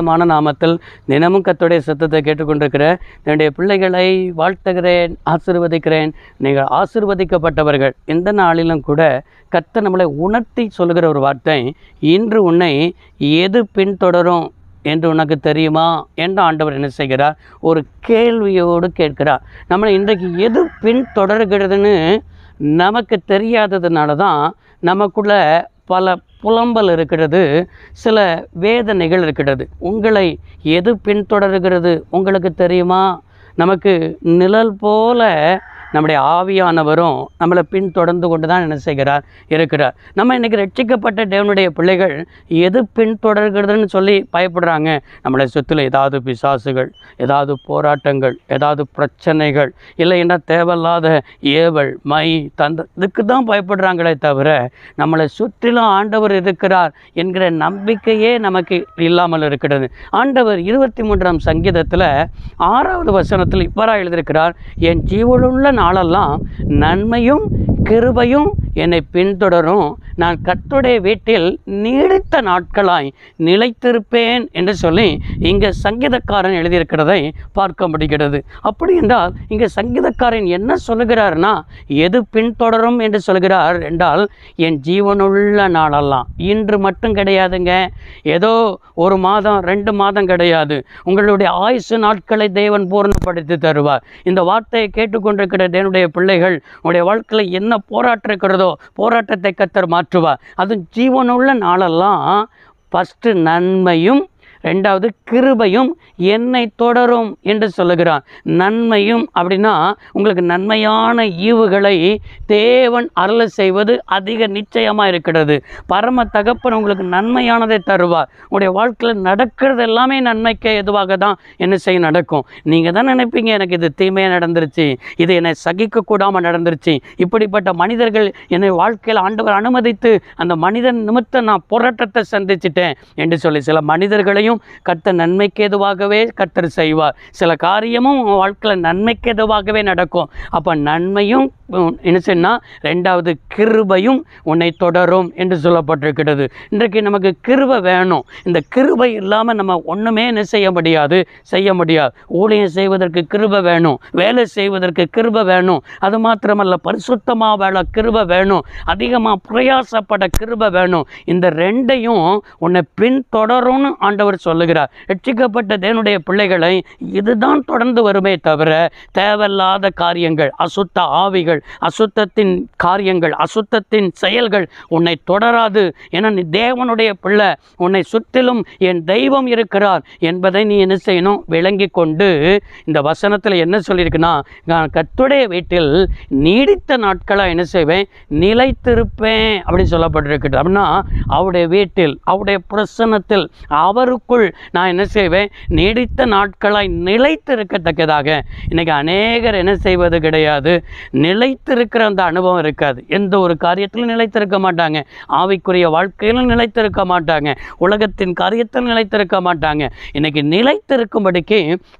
மான நாமத்தில் தினமும் கர்த்தருடைய சத்தத்தை கேட்டுக்கொண்டிருக்கிற என்னுடைய பிள்ளைகளை வாழ்த்துகிறேன், ஆசீர்வதிக்கிறேன். நீங்கள் ஆசீர்வதிக்கப்பட்டவர்கள். இந்த நாளிலும் கூட கர்த்தர் நம்மளை உணர்த்தி சொல்லுகிற ஒரு வார்த்தை, இன்று உன்னை எது பின்தொடரும் என்று உனக்கு தெரியுமா என்று ஆண்டவர் என்ன செய்கிறார்? ஒரு கேள்வியோடு கேட்கிறார். நம்மளை இன்றைக்கு எது பின்தொடர்கிறதுன்னு நமக்கு தெரியாததுனால தான் நமக்குள்ள பல புலம்பல் இருக்கிறது, சில வேதனைகள் இருக்கிறது. உங்களை எது பின்தொடர்கிறது உங்களுக்கு தெரியுமா? நமக்கு நிழல் போல நம்முடைய ஆவியானவரும் நம்மளை பின்தொடர்ந்து கொண்டு தான் என்ன செய்கிறார் இருக்கிறார். நம்ம இன்றைக்கி ரட்சிக்கப்பட்ட தேவனுடைய பிள்ளைகள் எது பின்தொடர்கிறதுன்னு சொல்லி பயப்படுறாங்க. நம்மளை சுற்றில் ஏதாவது பிசாசுகள், ஏதாவது போராட்டங்கள், ஏதாவது பிரச்சனைகள், இல்லைன்னா தேவையில்லாத ஏவல், மை, இதுக்கு தான் பயப்படுறாங்களே தவிர நம்மளை சுற்றிலும் ஆண்டவர் இருக்கிறார் என்கிற நம்பிக்கையே நமக்கு இல்லாமல் இருக்கிறது. ஆண்டவர் 23ஆம் சங்கீதத்தில் 6வது வசனத்தில் இவ்வாறாக எழுதியிருக்கிறார், என் ஜீவனுள்ள நாளெல்லாம் நன்மையும் கிருபையும் என்னை பின்தொடரும், நான் கர்த்தருடைய வீட்டில் நீடித்த நாட்களாய் நிலைத்திருப்பேன் என்று சொல்லி இங்கே சங்கீதக்காரன் எழுதியிருக்கிறதை பார்க்க முடிகிறது. அப்படி என்றால் இங்கே சங்கீதக்காரன் என்ன சொல்லுகிறார்னா, எது பின்தொடரும் என்று சொல்கிறார் என்றால், என் ஜீவனுள்ள நாளெல்லாம், இன்று மட்டும் கிடையாதுங்க, ஏதோ ஒரு மாதம் 2 மாதம் கிடையாது, உங்களுடைய ஆயுசு நாட்களை தேவன் பூர்ணப்படுத்தி தருவார். இந்த வார்த்தையை கேட்டுக்கொண்டிருக்கிற தேவனுடைய பிள்ளைகள், உங்களுடைய வாழ்க்கையில் என்ன போராட்டம் இருக்கிறதோ போராட்டத்தை கர்த்தர் மாற்றுவார். அதுவும் ஜீவனுள்ள நாளெல்லாம் ஃபஸ்ட்டு நன்மையும் 2வது கிருபையும் என்னை தொடரும் என்று சொல்லுகிறான். நன்மையும் அப்படின்னா உங்களுக்கு நன்மையான ஈவுகளை தேவன் அருள செய்வது அதிக நிச்சயமாக இருக்கிறது. பரம தகப்பன் உங்களுக்கு நன்மையானதை தருவார். உங்களுடைய வாழ்க்கையில் நடக்கிறது எல்லாமே நன்மைக்கு எதுவாக தான் என்ன செய்ய நடக்கும். நீங்கள் தான் நினைப்பீங்க, எனக்கு இது தீமையாக நடந்துருச்சு, இது என்னை சகிக்கக்கூடாமல் நடந்துருச்சு, இப்படிப்பட்ட மனிதர்கள் என்னை வாழ்க்கையில் ஆண்டவர் அனுமதித்து அந்த மனிதன் நிமித்தம் நான் போராட்டத்தை சந்திச்சிட்டேன் என்று சொல்லி சில மனிதர்களையும் கர்த்தர் நன்மைக்கு எதுவாகவே கர்த்தர் செய்வார். சில காரியமும் வாழ்க்கையில் நன்மைக்கு எதுவாகவே நடக்கும். அப்போ நன்மையும் என்ன சொன்னால் 2வது கிருபையும் உன்னை தொடரும் என்று சொல்லப்பட்டிருக்கிறது. இன்றைக்கு நமக்கு கிருபை வேணும். இந்த கிருபை இல்லாமல் நம்ம ஒன்றுமே என்ன செய்ய முடியாது. ஊழியம் செய்வதற்கு கிருபை வேணும், வேலை செய்வதற்கு கிருபை வேணும். அது மாத்திரமல்ல, பரிசுத்தமாக வேலை கிருபை வேணும், அதிகமாக பிரயாசப்பட கிருபை வேணும். இந்த 2ஐயும் உன்னை பின்தொடரும்னு ஆண்டவர் சொல்லுகிறார். ரட்சிக்கப்பட்ட தேவனுடைய பிள்ளைகளை இதுதான் தொடர்ந்து வருமே தவிர தேவையில்லாத காரியங்கள், அசுத்த ஆவிகள், அசுத்தத்தின் காரியங்கள், அசுத்தத்தின் செயல்கள் உன்னை தொடராது. ஏன்னா நீ தேவனுடைய பிள்ளை, உன்னை சுற்றிலும் என் தெய்வம் இருக்கிறார் என்பதை நீ என்ன செய்யணும்? விளங்கி கொண்டு இந்த வசனத்தில் என்ன சொல்லியிருக்குன்னா, நான் கர்த்தருடைய வீட்டில் நீடித்த நாட்களாக என்ன செய்வேன்? நிலைத்திருப்பேன் அப்படின்னு சொல்லப்பட்டிருக்கிறது. அப்படின்னா அவருடைய வீட்டில், அவருடைய பிரசன்னத்தில், அவருக்குள் நான் என்ன செய்வேன்? நீடித்த நாட்களாய் நிலைத்திருக்கத்தக்கதாக. இன்றைக்கி அநேகர் என்ன செய்வது கிடையாது, நிலைத்திருக்கிற அந்த அனுபவம் இருக்காது. எந்த ஒரு காரியத்திலும் நிலைத்திருக்க மாட்டாங்க, ஆவிக்குரிய வாழ்க்கையிலும் நிலைத்திருக்க மாட்டாங்க, உலகத்தின் காரியத்தில் நிலைத்திருக்க மாட்டாங்க. இன்றைக்கி நிலைத்திருக்கும்படிக்கு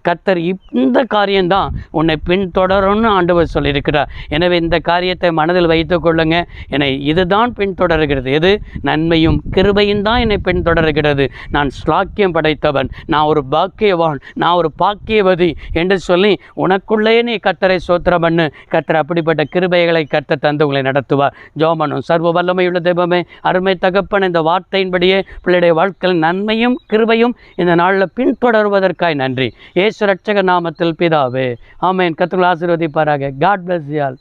கர்த்தர் இந்த காரியம்தான் உன்னை பின்தொடரும்னு ஆண்டவர் சொல்லியிருக்கிறார். எனவே இந்த காரியத்தை மனதில் வைத்து கொள்ளுங்க. என்னை இதுதான் பின்தொடர்கிறது. எது? நன்மையும் கிருபையும் தான் என்னை பின்தொடர்கிறது. நான் ஸ்லாக்கியம் படைத்தவன், நான் ஒரு பாக்கியவான், நான் ஒரு பாக்கியவதி என்று சொல்லி உனக்குள்ளே நீ கர்த்தரை ஸ்தோத்திரம் பண்ணு. கர்த்தர் அப்படிப்பட்ட கிருபைகளை கர்த்தர் தந்து உங்களை நடத்துவார். ஜெபமனும் சர்வ வல்லமையுள்ள தெய்வமே, அருமை தகப்பன், இந்த வார்த்தையின்படியே பிள்ளைடைய வாழ்க்கையில் நன்மையும் கிருபையும் இந்த நாளில் பின்தொடர்வதற்காய் நன்றி. இயேசு ரட்சக நாமத்தில் பிதாவே, ஆமென். கர்த்தர் ஆசீர்வதிப்பாராக. God bless you all.